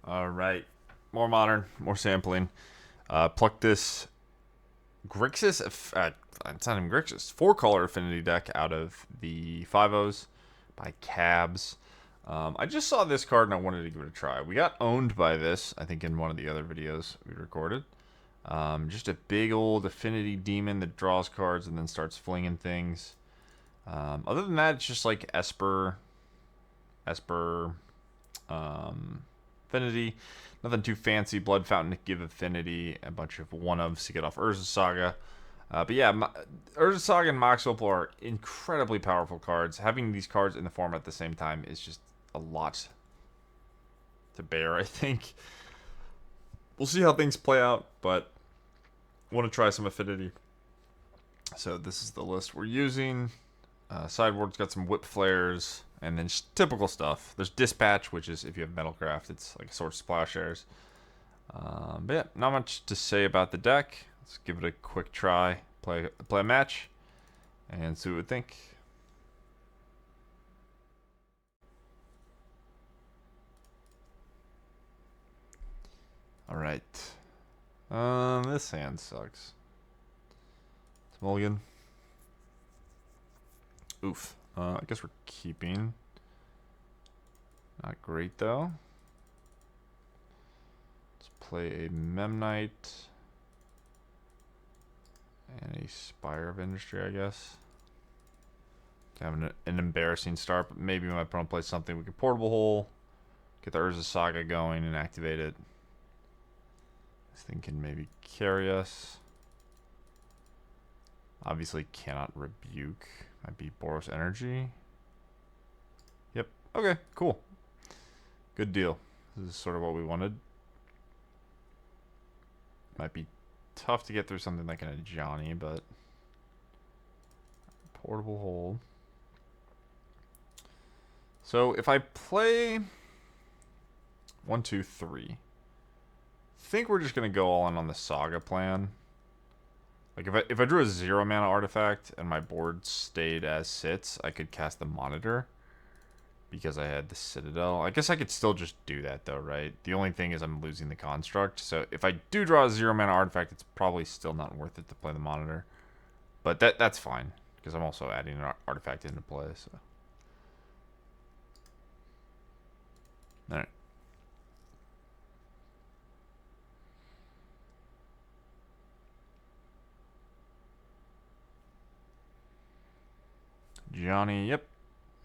All right. More modern, more sampling. Pluck this Grixis. It's not even Grixis. Four color Affinity deck out of the 5-Os by Cabs. I just saw this card and I wanted to give it a try. We got owned by this, I think, in one of the other videos we recorded. Just a big old Affinity demon that draws cards and then starts flinging things. Other than that, it's just like Esper, Affinity. Nothing too fancy. Blood Fountain to give Affinity. A bunch of one-ofs to get off Urza Saga. But yeah, Urza Saga and Mox Opal are incredibly powerful cards. Having these cards in the format at the same time is just a lot to bear, I think. We'll see how things play out, but I want to try some Affinity. So this is the list we're using. Sideboard's got some Whip Flares, and then just typical stuff. There's Dispatch, which is, if you have Metalcraft, it's like a Source of Plowshares. But yeah, not much to say about the deck. Let's give it a quick try, play a match, and see what we think. Alright. This hand sucks. It's mulligan. Oof. I guess we're keeping. Not great, though. Let's play a Memnite. And a Spire of Industry, I guess. Having an embarrassing start, but maybe my opponent plays something. We can Portable Hole, get the Urza Saga going, and activate it. This thing can maybe carry us. Obviously cannot Rebuke. Might be Boros Energy. Yep. Okay, cool. Good deal. This is sort of what we wanted. Might be tough to get through something like an Ajani, but Portable Hold. So if I play 1, 2, 3, I think we're just gonna go all in on the Saga plan. Like if I drew a 0 mana artifact and my board stayed as sits, I could cast the Monitor because I had the Citadel. I guess I could still just do that though, right? The only thing is I'm losing the Construct. So if I do draw a 0 mana artifact, it's probably still not worth it to play the Monitor. But that's fine because I'm also adding an artifact into play. So. All right. Johnny, yep.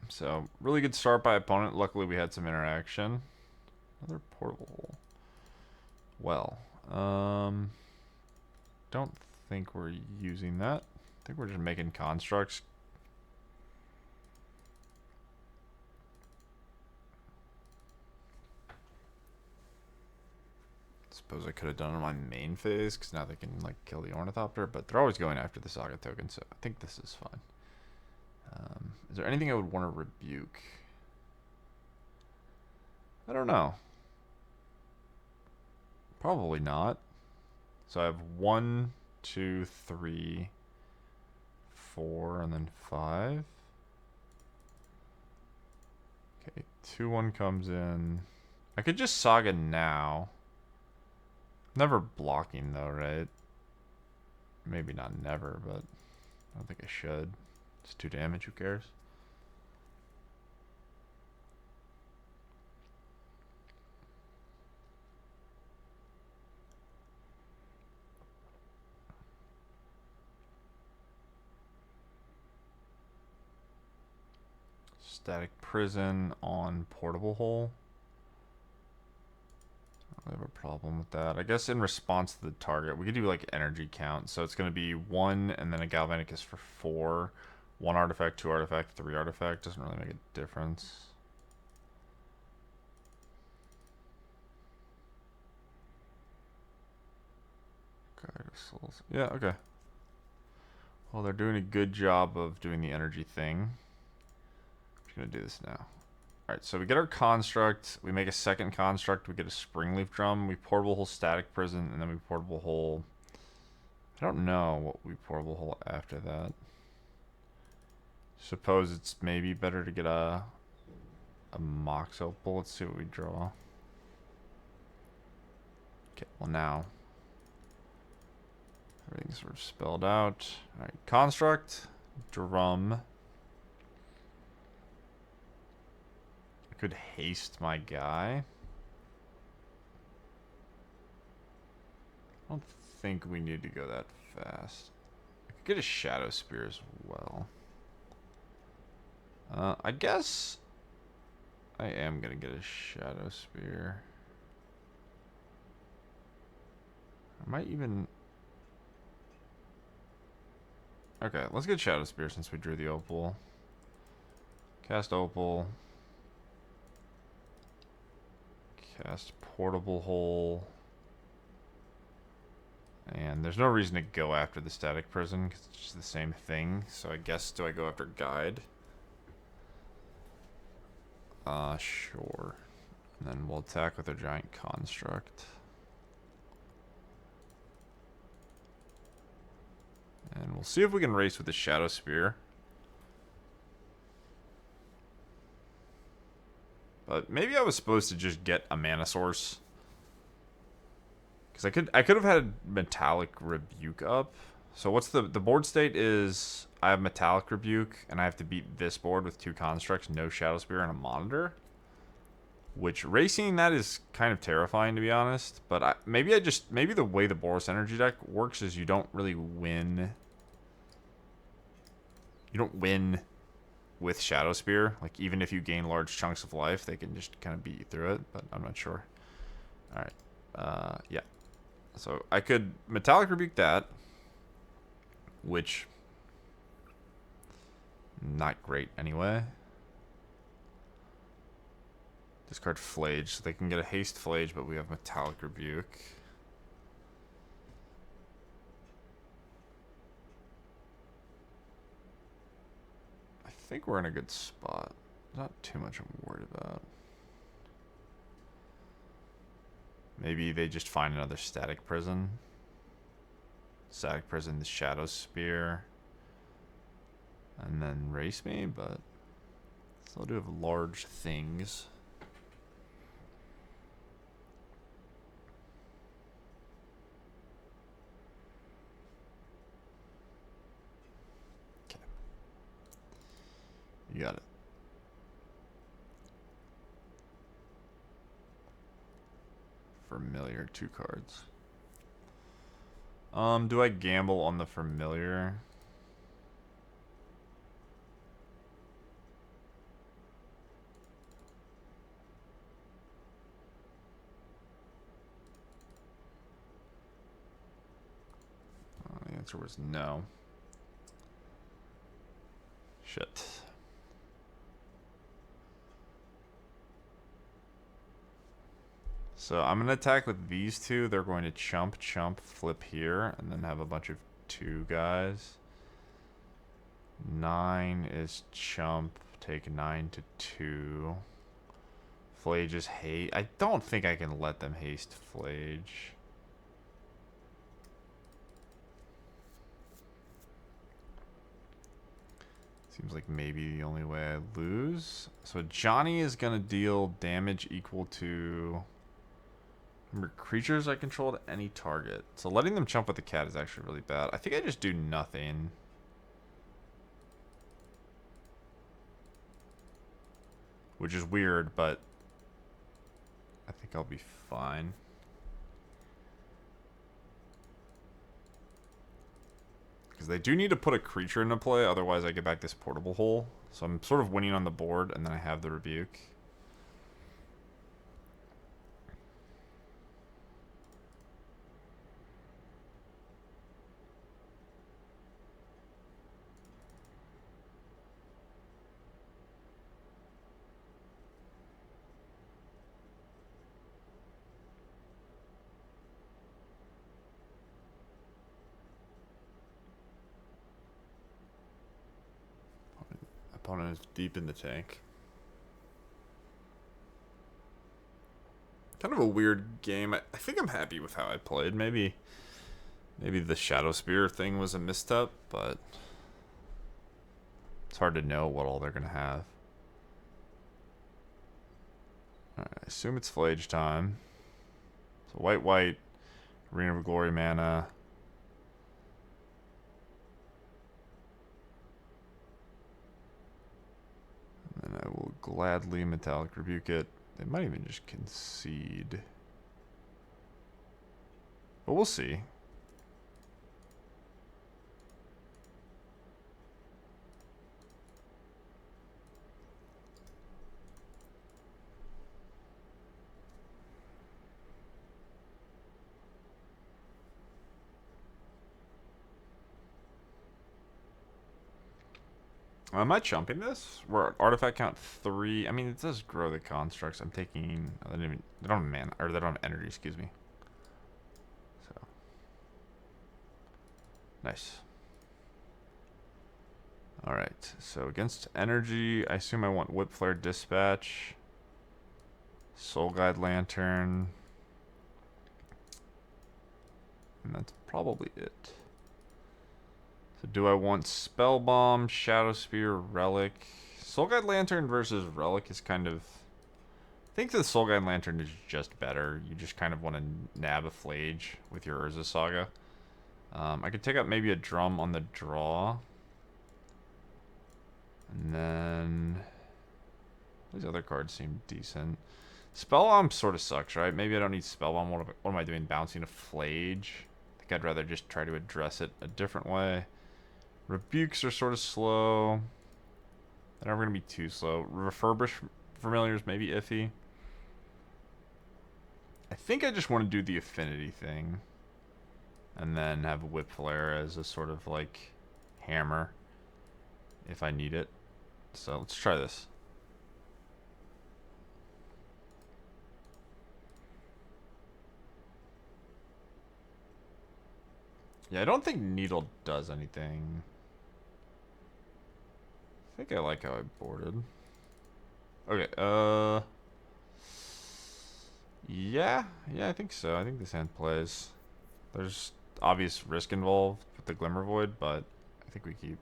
So, really good start by opponent. Luckily, we had some interaction. Another Portable Hole. Well, don't think we're using that. I think we're just making constructs. Suppose I could have done it on my main phase, because now they can like kill the Ornithopter, but they're always going after the Saga token, so I think this is fine. Is there anything I would want to rebuke? I don't know. Probably not. So I have 1, 2, 3, 4, and then 5. Okay, 2-1 comes in. I could just Saga now. Never blocking though, right? Maybe not never, but I don't think I should. It's 2 damage, who cares? Static Prison on Portable Hole. I have a problem with that. I guess in response to the target, we could do like energy count. So it's going to be 1 and then a Galvanicus for 4. 1 artifact, 2 artifact, 3 artifact. Doesn't really make a difference. Yeah, okay. Well, they're doing a good job of doing the energy thing. I'm just going to do this now. Alright, so we get our construct, we make a second construct, we get a Springleaf Drum, we Portable Hole Static Prison, and then we Portable Hole. I don't know what we Portable Hole after that. Suppose it's maybe better to get a Mox Opal. Let's see what we draw. Okay, well now everything's sort of spelled out. Alright, construct, drum. I could haste my guy. I don't think we need to go that fast. I could get a shadow spear as well. I guess I am gonna get a shadow spear. I might even... Okay, let's get shadow spear since we drew the opal. Cast opal. Cast portable hole. And there's no reason to go after the static prison because it's just the same thing. So I guess, do I go after guide? Sure. And then we'll attack with a giant construct. And we'll see if we can race with the shadow spear. But maybe I was supposed to just get a mana source. Because I could have had metallic rebuke up. So what's the board state is I have metallic rebuke and I have to beat this board with 2 constructs, no shadow spear, and a monitor. Which racing that is kind of terrifying, to be honest. But maybe the way the Boros energy deck works is you don't really win. You don't win with shadow spear. Like even if you gain large chunks of life, they can just kind of beat you through it. But I'm not sure. All right. Yeah. So I could metallic rebuke that, which not great anyway. Discard Flage, so they can get a haste Flage, but we have metallic rebuke. I think we're in a good spot. Not too much I'm worried about. Maybe they just find another static prison. Static prison, the shadow spear. And then race me, but still do have large things. Okay. You got it. Familiar, 2 cards. Do I gamble on the familiar? The answer was no. Shit. So I'm going to attack with these 2. They're going to chump, chump, flip here, and then have a bunch of 2 guys. 9 is chump, take 9 to 2. Flage is haste. I don't think I can let them haste Flage. Seems like maybe the only way I lose. So Johnny is going to deal damage equal to... Remember, creatures I control to any target. So letting them chump with the cat is actually really bad. I think I just do nothing. Which is weird, but I think I'll be fine. Because they do need to put a creature into play, otherwise I get back this portable hole. So I'm sort of winning on the board, and then I have the rebuke. Opponent is deep in the tank. Kind of a weird game. I think I'm happy with how I played. Maybe the Shadow Spear thing was a misstep, but it's hard to know what all they're going to have. Alright, I assume it's Flage time. So white, Arena of Glory mana. And I will gladly Metallic Rebuke it. They might even just concede. But we'll see. Am I chumping this? We're at artifact count 3. I mean, it does grow the constructs. I'm taking. They don't have mana, or they don't have energy. Excuse me. So nice. All right. So against energy, I assume I want Whip Flare, Dispatch, Soul Guide Lantern, and that's probably it. So do I want Spell Bomb, Shadow Spear, Relic? Soul Guide Lantern versus Relic is kind of... I think the Soul Guide Lantern is just better. You just kind of want to nab a Flage with your Urza Saga. I could take out maybe a Drum on the draw. And then... these other cards seem decent. Spell Bomb sort of sucks, right? Maybe I don't need Spell Bomb. What am I doing? Bouncing a Flage? I think I'd rather just try to address it a different way. Rebukes are sort of slow. They're never going to be too slow. Refurbish Familiars maybe iffy. I think I just want to do the Affinity thing. And then have Whip Flare as a sort of like hammer if I need it. So let's try this. Yeah, I don't think Needle does anything. I think I like how I boarded. Okay, yeah, I think so. I think this hand plays. There's obvious risk involved with the Glimmer Void, but I think we keep.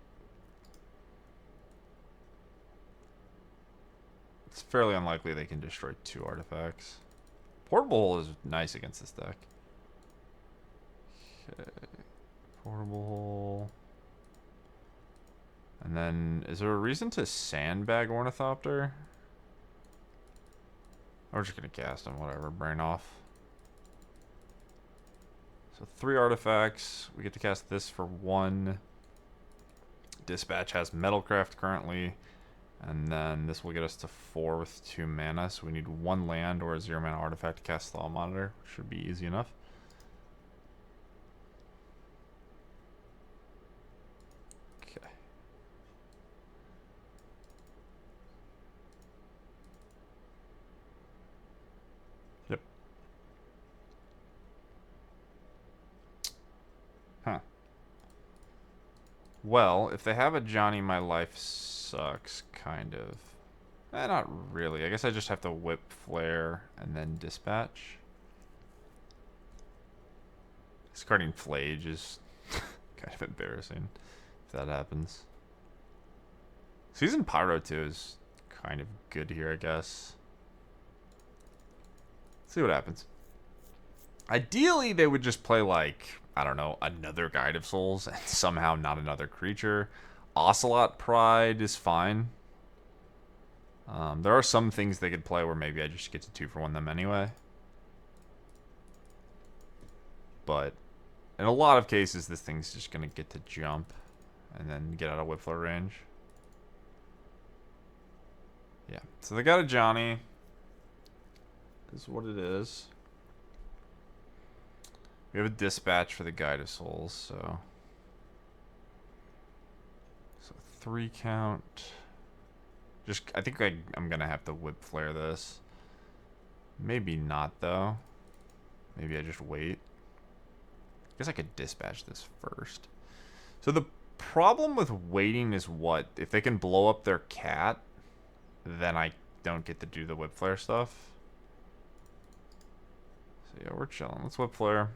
It's fairly unlikely they can destroy 2 artifacts. Portable is nice against this deck. Okay. Portable. And then, is there a reason to sandbag Ornithopter? We're just going to cast him, whatever. Brain off. So 3 artifacts. We get to cast this for 1. Dispatch has Metalcraft currently. And then this will get us to 4 with 2 mana. So we need 1 land or a 0 mana artifact to cast Thaw Monitor. Which should be easy enough. Okay. Yep. Huh. Well, if they have a Johnny, my life sucks, kind of. Not really. I guess I just have to Whip Flare and then Dispatch. Discarding Flage is kind of embarrassing if that happens. Season Pyro 2 is kind of good here, I guess. Let's see what happens. Ideally, they would just play, like, I don't know, another Guide of Souls and somehow not another creature. Ocelot Pride is fine. There are some things they could play where maybe I just get to 2-for-1 them anyway. But in a lot of cases, this thing's just going to get to jump and then get out of Whip Flare range. Yeah, so they got a Johnny. This is what it is. We have a Dispatch for the Guide of Souls, so 3 count. Just, I think I'm gonna have to Whip Flare this. Maybe not though. Maybe I just wait. I guess I could Dispatch this first. So the problem with waiting is what? If they can blow up their cat, then I don't get to do the Whip Flare stuff. So yeah, we're chilling. Let's Whip Flare.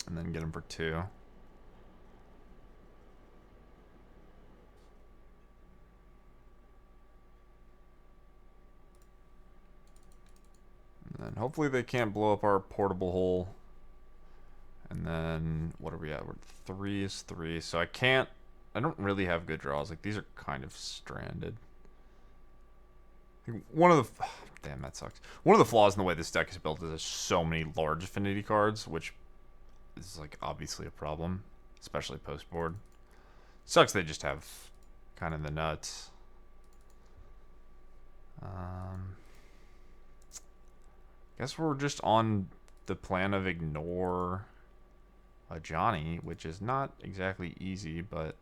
And then get him for 2. And then And hopefully they can't blow up our portable hole. And then, what are we at? We're 3 is 3. So I don't really have good draws. Like, these are kind of stranded. One of the... Damn, that sucks. One of the flaws in the way this deck is built is there's so many large affinity cards, which is, like, obviously a problem. Especially post-board. Sucks they just have kind of the nuts. Guess we're just on the plan of ignore a Johnny, which is not exactly easy, but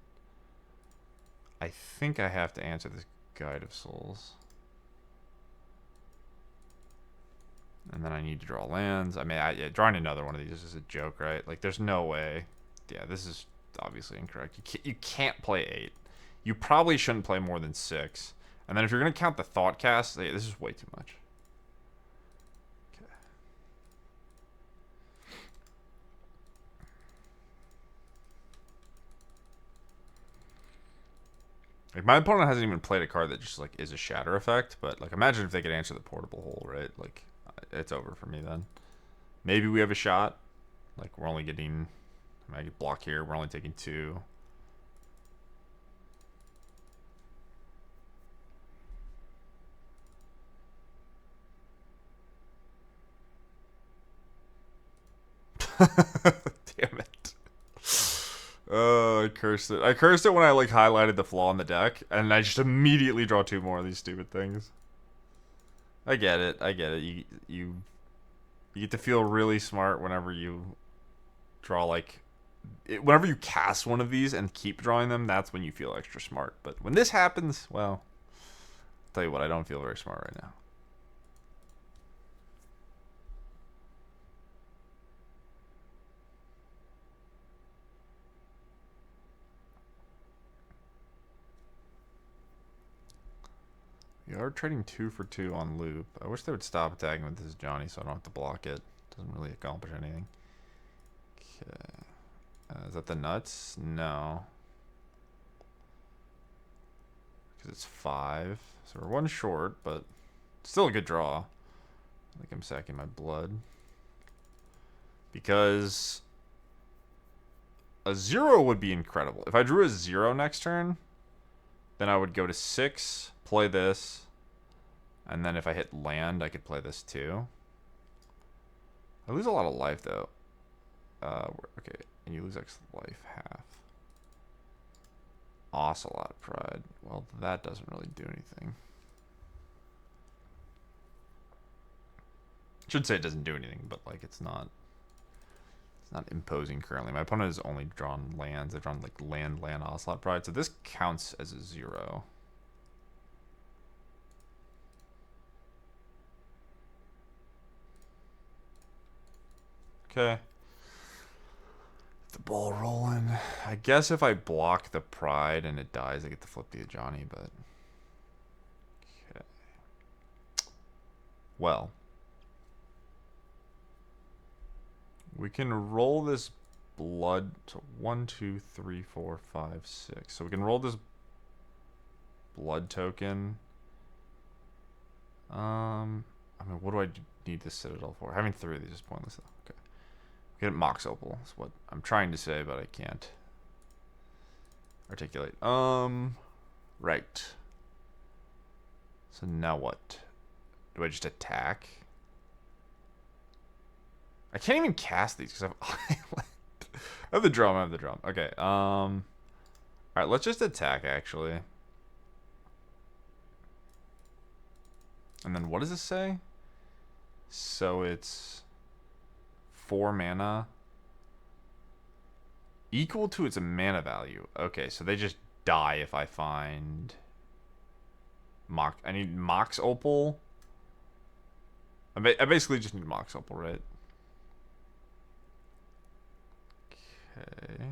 I think I have to answer this Guide of Souls. And then I need to draw lands. I mean, yeah, drawing another one of these is a joke, right? Like, there's no way. Yeah, this is obviously incorrect. You can't play 8. You probably shouldn't play more than 6. And then if you're going to count the thought cast, this is way too much. Okay. Like, my opponent hasn't even played a card that just, like, is a shatter effect. But, like, imagine if they could answer the portable hole, right? Like, it's over for me then. Maybe we have a shot. Like, we're only getting... I get block here. We're only taking 2. Damn it. I cursed it. I cursed it when I, like, highlighted the flaw in the deck, and I just immediately draw 2 more of these stupid things. I get it. I get it. You get to feel really smart whenever you draw, like... whenever you cast one of these and keep drawing them, that's when you feel extra smart. But when this happens, well... I'll tell you what, I don't feel very smart right now. We are trading 2 for 2 on loop. I wish they would stop attacking with this Johnny so I don't have to block it. Doesn't really accomplish anything. Okay. Is that the nuts? No. Because it's 5. So we're 1 short, but still a good draw. I think I'm sacking my blood. Because a 0 would be incredible. If I drew a 0 next turn, then I would go to 6, play this, and then if I hit land, I could play this too. I lose a lot of life, though. Okay, and you lose X life half. Ocelot Pride. Well, that doesn't really do anything. Should say it doesn't do anything, but, like, it's not imposing currently. My opponent has only drawn lands. They've drawn, like, land, Ocelot Pride. So this counts as a 0. Okay. The ball rolling. I guess if I block the Pride and it dies, I get to flip the Johnny, but... Okay. Well. We can roll this blood. So 1, 2, 3, 4, 5, 6. So we can roll this blood token. I mean, what do I need this Citadel for? Having 3 of these is pointless, though. Okay. Get Mox Opal is what I'm trying to say, but I can't articulate. Right. So now what? Do I just attack? I can't even cast these because I have the drum. I have the drum. Okay. All right. Let's just attack. Actually. And then what does this say? So it's 4 mana equal to its mana value. Okay, so they just die if I find I need Mox Opal. I basically just need Mox Opal, right? Okay.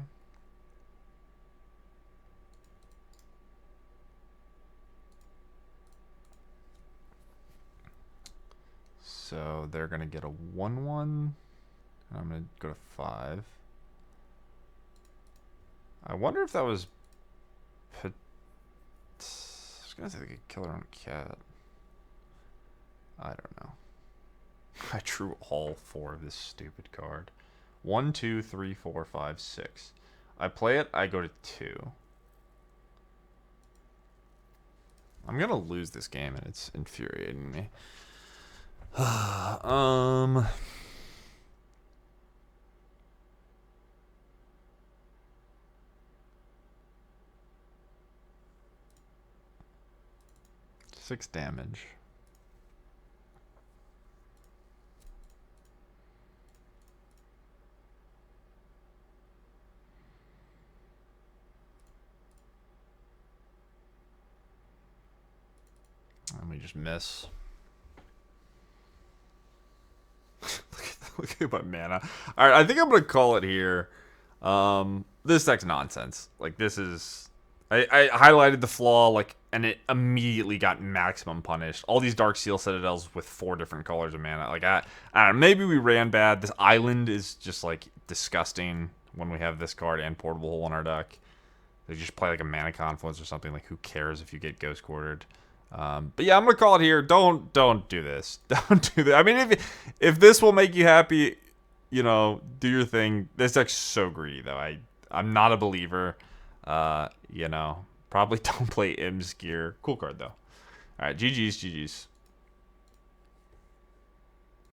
So they're gonna get a 1/1. And I'm going to go to 5. I wonder if that was... I was going to say they could kill their own cat. I don't know. I drew all 4 of this stupid card. 1, 2, 3, 4, 5, 6. I play it, I go to 2. I'm gonna lose this game and it's infuriating me. 6 damage. And we just miss. Look at my mana. Alright, I think I'm gonna call it here. This deck's nonsense. Like, this is... I highlighted the flaw, like, and it immediately got maximum punished. All these Dark Seal Citadels with 4 different colors of mana. Like, I don't know, maybe we ran bad. This island is just, like, disgusting when we have this card and Portable Hole in our deck. They just play, like, a Mana Confluence or something. Like, who cares if you get Ghost Quartered? But yeah, I'm gonna call it here. Don't do this. Don't do that. I mean, if this will make you happy, you know, do your thing. This deck's so greedy, though. I'm not a believer. You know, probably don't play Imskir. Cool card, though. All right, GG's.